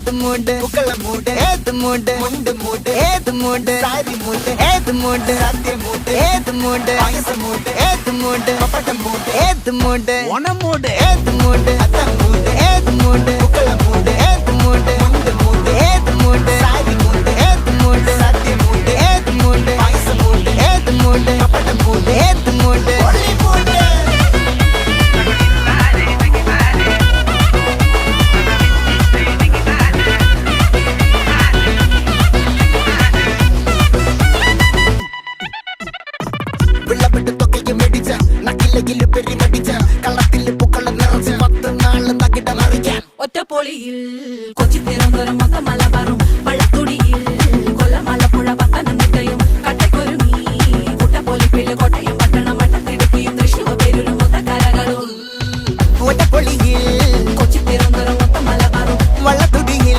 ഏത് മൂട് പുക്കള മൂട് ഏത് മൂട് മുണ്ട് മൂട് ഏത് മൂട് സാരി മൂട് ഏത് മൂട് സദ്യ മൂട് ഏത് മൂട് പായസ മൂട് ഏത് മൂട് പപ്പടം മൂട് ഏത് മൂട് ഓണം മൂട് ഏത് മൂട് അത്തം മൂട് ഏത് മൂട് പുക്കള മൂട് ഏത് മൂട് മുണ്ട് മൂട് ഏത് മൂട് സാരി മൂട് ഏത് മൂട് സദ്യ മൂട് ഏത് മൂട് പായസ മൂട് ഏത് മൂട് പപ്പടം മൂട് ഏത് മൂട് ഒളി മൂട് വിളവെട്ട് തൊക്കയും വെടിച്ച നക്കിലകില് പെരുമടിച്ച കള്ളത്തില് പൂക്കള നിറച്ച് 10 നാള് തകിട മറിക്കാൻ ഒറ്റപ്പൊളിയിൽ കൊച്ചി തിരുവനന്തപുരം മൊത്തം മലബാറും